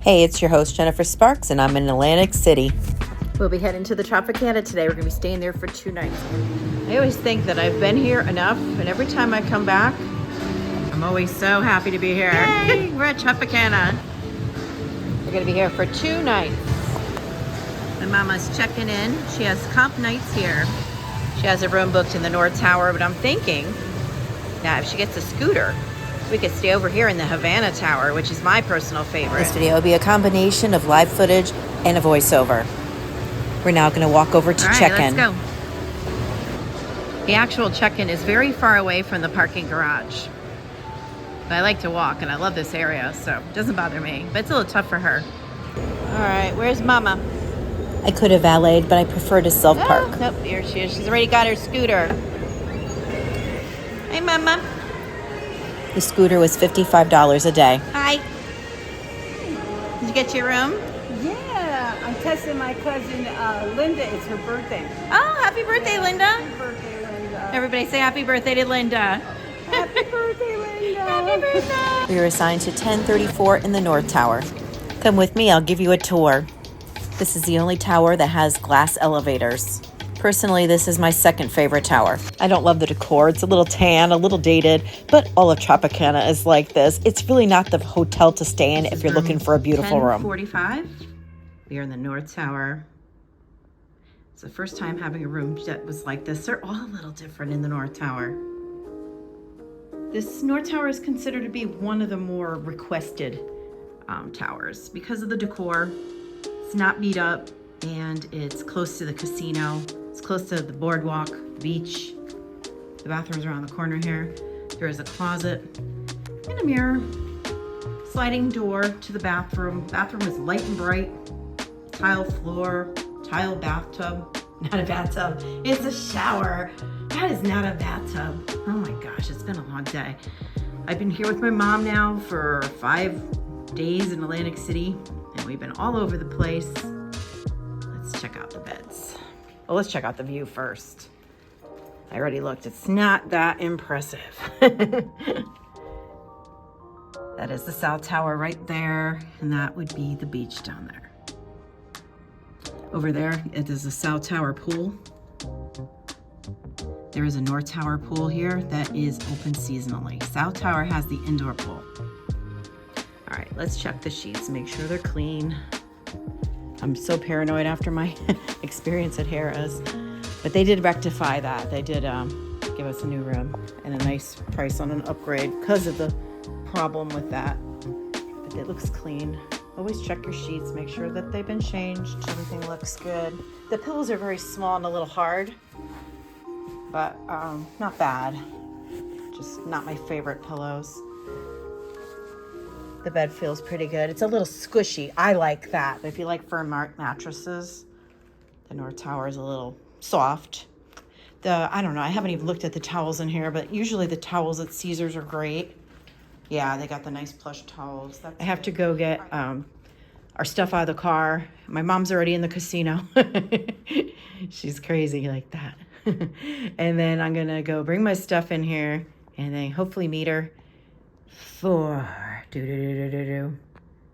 Hey, it's your host, Jennifer Sparks, and I'm in Atlantic City. We'll be heading to the Tropicana today. We're going to be staying there for 2 nights. I always think that I've been here enough, and every time I come back, I'm always so happy to be here. Yay! We're at Tropicana. We're going to be here for 2 nights. My mama's checking in. She has comp nights here. She has a room booked in the North Tower, but I'm thinking that if she gets a scooter, we could stay over here in the Havana Tower, which is my personal favorite. This video will be a combination of live footage and a voiceover. We're now going to walk over to check-in. Let's go. The actual check-in is very far away from the parking garage. But I like to walk, and I love this area, so it doesn't bother me. But it's a little tough for her. All right, where's Mama? I could have valeted, but I prefer to self-park. Oh, nope, here she is. She's already got her scooter. Hey, Mama. The scooter was $55 a day. Hi. Did you get your room? Yeah, I'm testing my cousin Linda. It's her birthday. Oh, happy birthday, Linda. Happy birthday, Linda. Everybody say happy birthday to Linda. Happy birthday, Linda. Happy birthday. We were assigned to 1034 in the North Tower. Come with me, I'll give you a tour. This is the only tower that has glass elevators. Personally, this is my second favorite tower. I don't love the decor. It's a little tan, a little dated, but all of Tropicana is like this. It's really not the hotel to stay in if you're looking for a beautiful room. 1045. We are in the North Tower. It's the first time having a room that was like this. They're all a little different in the North Tower. This North Tower is considered to be one of the more requested towers because of the decor. It's not beat up and it's close to the casino. It's close to the boardwalk, the beach. The bathroom's around the corner here. There is a closet and a mirror. Sliding door to the bathroom. Bathroom is light and bright. Tile floor, tile bathtub. Not a bathtub, it's a shower. That is not a bathtub. Oh my gosh, it's been a long day. I've been here with my mom now for 5 days in Atlantic City, and we've been all over the place. Let's check out the beds. Well, let's check out the view first. I already looked. It's not that impressive. That is the South Tower right there, and that would be the beach down there. Over there, it is the South Tower pool. There is a North Tower pool here that is open seasonally. South Tower has the indoor pool. All right, let's check the sheets, make sure they're clean. I'm so paranoid after my experience at Harrah's, but they did rectify that. They did give us a new room and a nice price on an upgrade because of the problem with that. But it looks clean. Always check your sheets, make sure that they've been changed. Everything looks good. The pillows are very small and a little hard, but not bad. Just not my favorite pillows. The bed feels pretty good. It's a little squishy. I like that. But if you like firm mattresses, the North Tower is a little soft. I don't know. I haven't even looked at the towels in here, but usually the towels at Caesars are great. Yeah, they got the nice plush towels. I have to go get our stuff out of the car. My mom's already in the casino. She's crazy like that. And then I'm going to go bring my stuff in here and then hopefully meet her for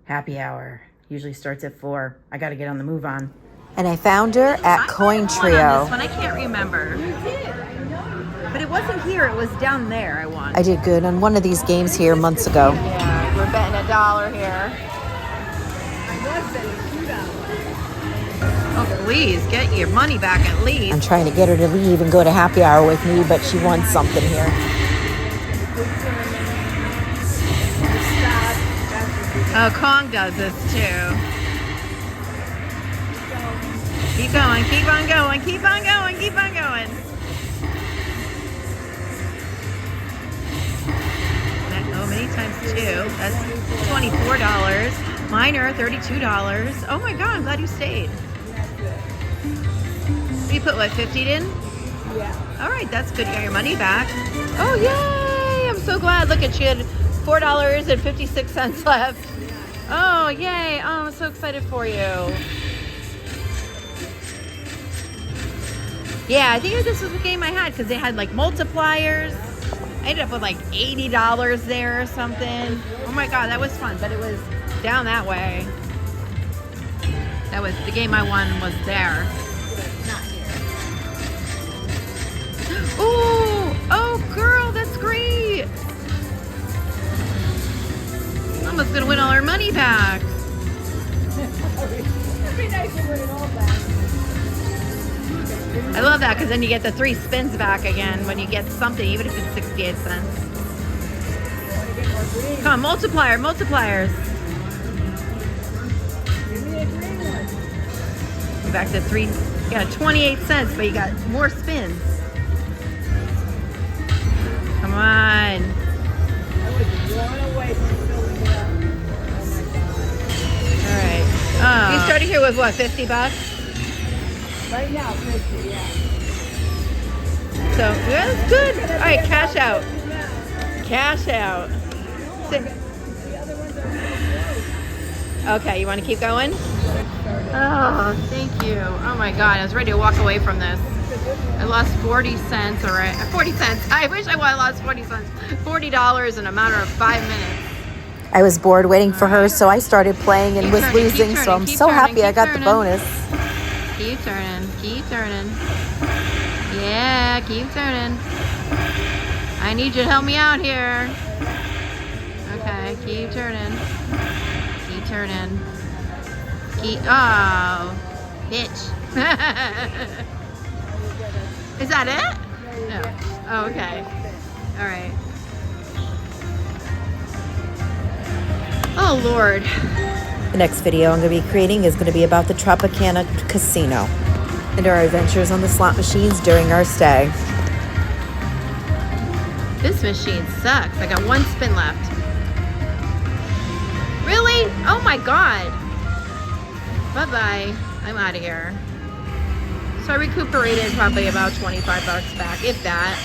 happy hour. Usually starts at 4. I got to get on the move on. And I found her at Coin Trio. This one I can't remember. But it wasn't here, it was down there I won. I did good on one of these games here months ago. Yeah, we're betting $1 here. I was betting $2. Oh, please, get your money back at least. I'm trying to get her to leave and go to happy hour with me, but she wants something here. Oh, Kong does this too. Keep going, keep on going, keep on going, keep on going. Oh, many times 2. That's $24. Mine are $32. Oh my God, I'm glad you stayed. You put what, 50 in? Yeah. All right, that's good. You got your money back. Oh, yay. I'm so glad. Look at you had $4.56 left. Oh, yay. Oh, I'm so excited for you. Yeah, I think this was the game I had because they had like multipliers. I ended up with like $80 there or something. Oh my God, that was fun, but it was down that way. That was the game I won was there. Not here. Oh, girl, that's great. Almost gonna win all our money back. It'd be nice to win it all back. I love that because then you get the 3 spins back again when you get something, even if it's 68 cents. Come on, multipliers. Give me a green one. Go back to 3. You got 28 cents, but you got more spins. Come on. I was blown away from filling it up. All right. You started here with what, 50 bucks? Right now, 50, yeah. So that's good. All right, cash out. Cash out. The other ones are Okay, you want to keep going? Oh, thank you. Oh my God, I was ready to walk away from this. I lost 40 cents, all right. 40 cents. I wish I lost 40 cents. $40 in a matter of 5 minutes. I was bored waiting for her, so I started playing and was losing, so I'm so happy I got the bonus. Keep turning. Yeah, keep turning. I need you to help me out here. Okay, keep turning. Oh, bitch. Is that it? No. Oh, okay. All right. Oh, Lord. The next video I'm going to be creating is going to be about the Tropicana Casino and our adventures on the slot machines during our stay. This machine sucks. I got 1 spin left. Really? Oh my God. Bye-bye. I'm out of here. So I recuperated probably about 25 bucks back, if that.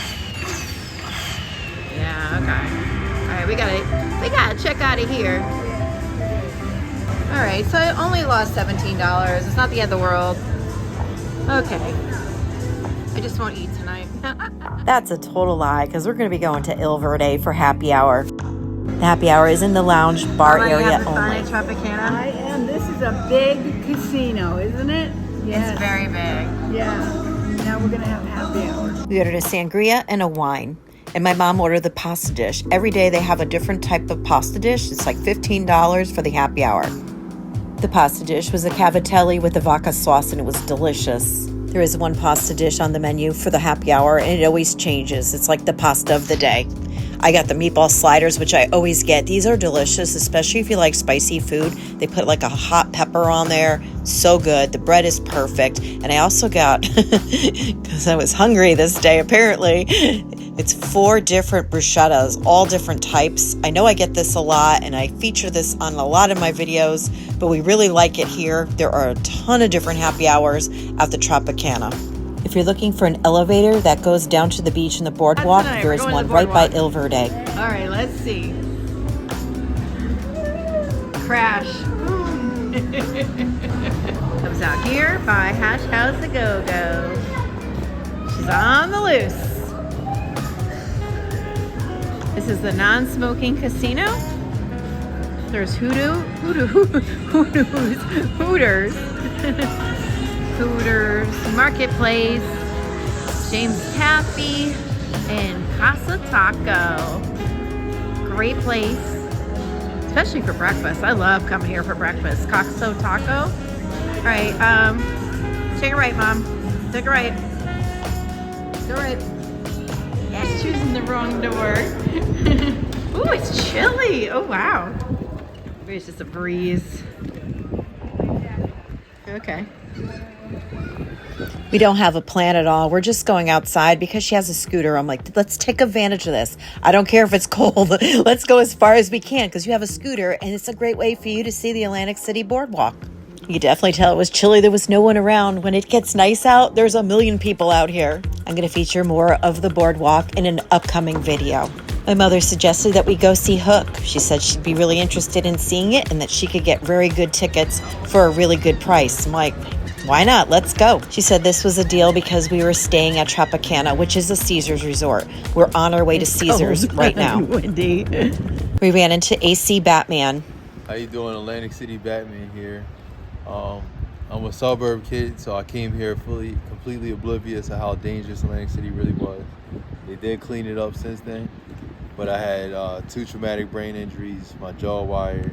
Yeah, okay. All right, we gotta check out of here. All right, so I only lost $17. It's not the end of the world. Okay. I just won't eat tonight. That's a total lie, because we're going to be going to Il Verde for happy hour. The happy hour is in the lounge bar area Fun only. at Tropicana? I am. This is a big casino, isn't it? Yes. It's very big. Yeah. Now we're going to have happy hour. We ordered a sangria and a wine. And my mom ordered the pasta dish. Every day they have a different type of pasta dish. It's like $15 for the happy hour. The pasta dish was a cavatelli with the vodka sauce, and it was delicious. There is one pasta dish on the menu for the happy hour, and it always changes. It's like the pasta of the day. I got the meatball sliders, which I always get. These are delicious, especially if you like spicy food. They put like a hot pepper on there. So good. The bread is perfect. And I also got, because I was hungry this day apparently, it's 4 different bruschettas, all different types. I know I get this a lot, and I feature this on a lot of my videos, but we really like it here. There are a ton of different happy hours at the Tropicana. If you're looking for an elevator that goes down to the beach in the Boardwalk, there is one right by Il Verde. All right, let's see. Crash. Comes out here by Hash House the Go-Go. She's on the loose. This is the non-smoking casino. There's Hooters, Marketplace, James Taffy, and Casa Taco. Great place, especially for breakfast. I love coming here for breakfast. Casa Taco. All right, take a right, Mom. Take a right. Go right. Yeah, she's choosing the wrong door. Ooh, it's chilly. Oh, wow. Maybe it's just a breeze. Okay. We don't have a plan at all. We're just going outside because she has a scooter. I'm like, let's take advantage of this. I don't care if it's cold. Let's go as far as we can because you have a scooter, and it's a great way for you to see the Atlantic City Boardwalk. You could definitely tell it was chilly. There was no one around. When it gets nice out, there's a million people out here. I'm going to feature more of the boardwalk in an upcoming video. My mother suggested that we go see Hook. She said she'd be really interested in seeing it and that she could get very good tickets for a really good price. I'm like, why not? Let's go. She said this was a deal because we were staying at Tropicana, which is a Caesars resort. We're on our way to Caesars right now. Windy. We ran into AC Batman. How you doing? Atlantic City Batman here. I'm a suburb kid, so I came here completely oblivious to how dangerous Atlantic City really was. They did clean it up since then, but I had 2 traumatic brain injuries, my jaw wired,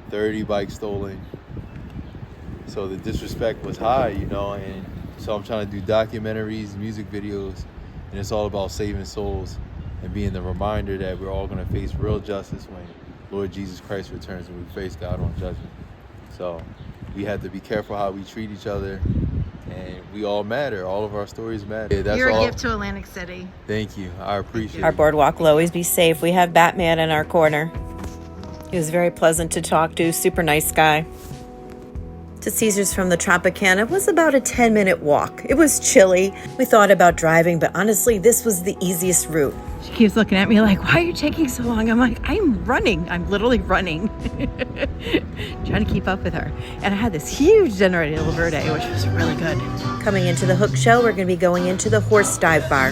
30 bikes stolen. So the disrespect was high, you know, and so I'm trying to do documentaries, music videos, and it's all about saving souls and being the reminder that we're all going to face real justice when Lord Jesus Christ returns and we face God on judgment. So we have to be careful how we treat each other, and we all matter. All of our stories matter. Yeah, You're a gift to Atlantic City. Thank you. I appreciate it. Our boardwalk will always be safe. We have Batman in our corner. He was very pleasant to talk to, super nice guy. To Caesars from the Tropicana was about a 10-minute walk. It was chilly. We thought about driving, but honestly, this was the easiest route. She keeps looking at me like, why are you taking so long? I'm like, I'm running. I'm literally running. Trying to keep up with her. And I had this huge generator El Verde, which was really good. Coming into the Hook Show, we're going to be going into the Horse Dive Bar.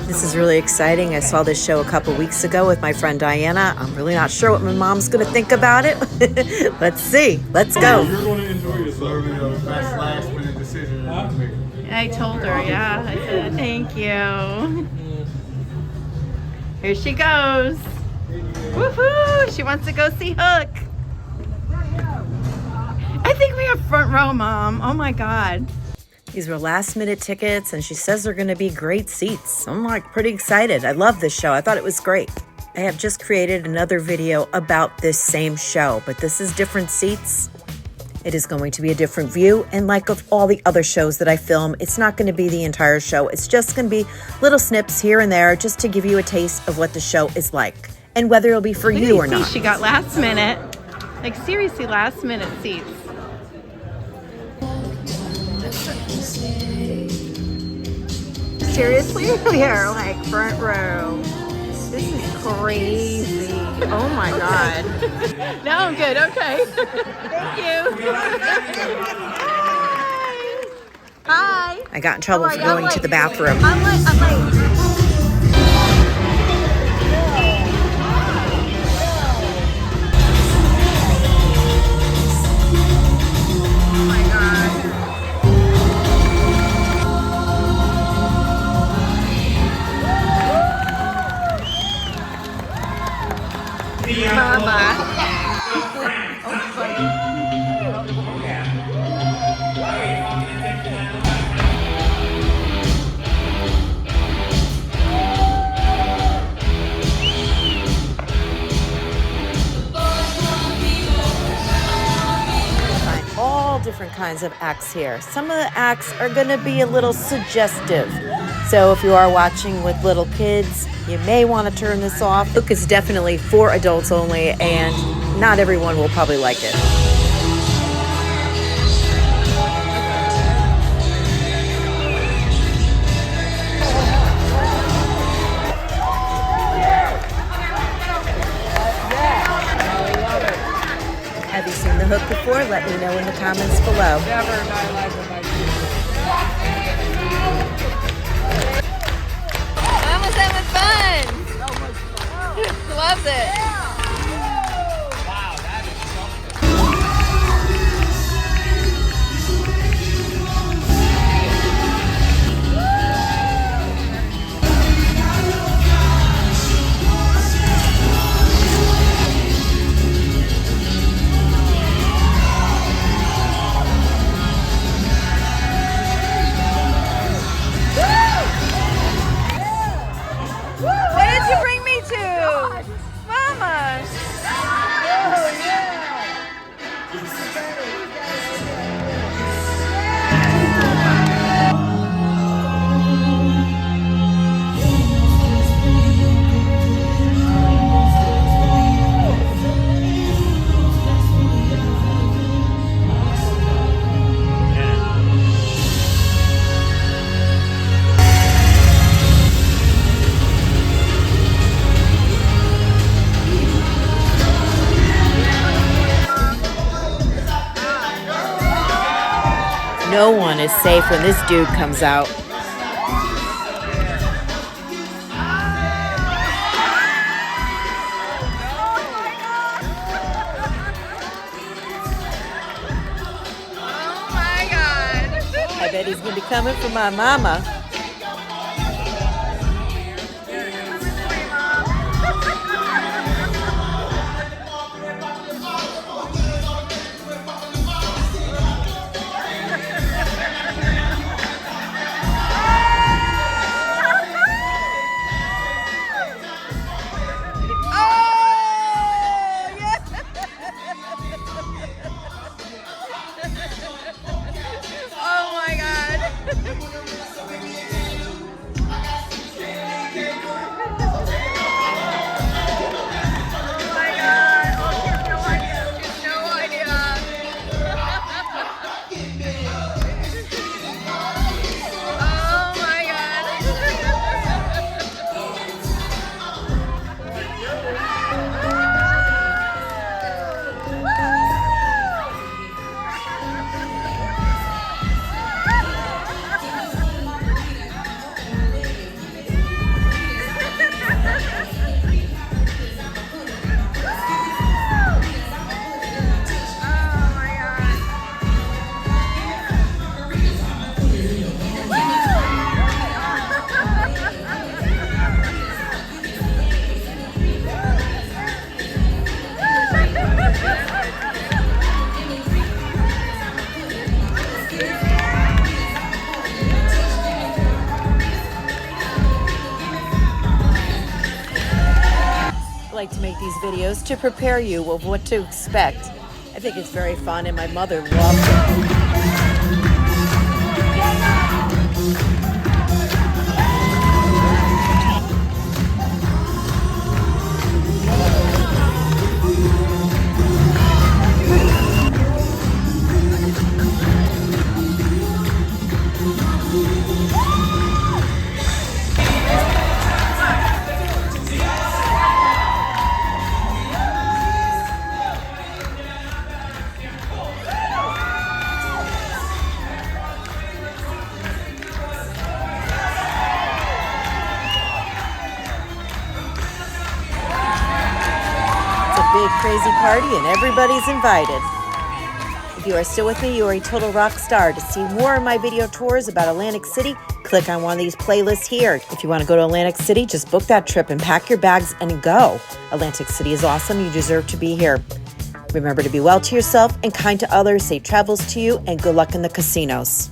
This is really exciting. I saw this show a couple weeks ago with my friend Diana. I'm really not sure what my mom's going to think about it. Let's see. Let's go. You're going to enjoy yourself. That's last minute decision. I told her, yeah. I said, thank you. Here she goes. Woohoo! She wants to go see Hook. I think we have front row, Mom. Oh my God. These were last minute tickets, and she says they're going to be great seats. I'm like pretty excited. I love this show. I thought it was great. I have just created another video about this same show, but this is different seats. It is going to be a different view, and like of all the other shows that I film, it's not going to be the entire show. It's just going to be little snips here and there just to give you a taste of what the show is like and whether it'll be for you or not. She got last minute, like seriously last minute seats. Seriously, we are like front row. This is crazy. Oh my God. Now I'm good. Okay. Thank you. Hi. I got in trouble for going to the bathroom. I'm late. Oh my God. Mama. Find all different kinds of acts here. Some of the acts are going to be a little suggestive. So if you are watching with little kids, you may want to turn this off. Hook is definitely for adults only, and not everyone will probably like it. Have you seen the Hook before? Let me know in the comments below. Mama's having fun. Loves it. What did you bring me to? Mama. No one is safe when this dude comes out. Oh my I bet he's going to be coming for my mama. I like to make these videos to prepare you of what to expect. I think it's very fun, and my mother loves it. Big crazy party and everybody's invited. If you are still with me, you are a total rock star. To see more of my video tours about Atlantic City, click on one of these playlists here. If you want to go to Atlantic City, just book that trip and pack your bags and go. Atlantic City is awesome. You deserve to be here. Remember to be well to yourself and kind to others. Safe travels to you and good luck in the casinos.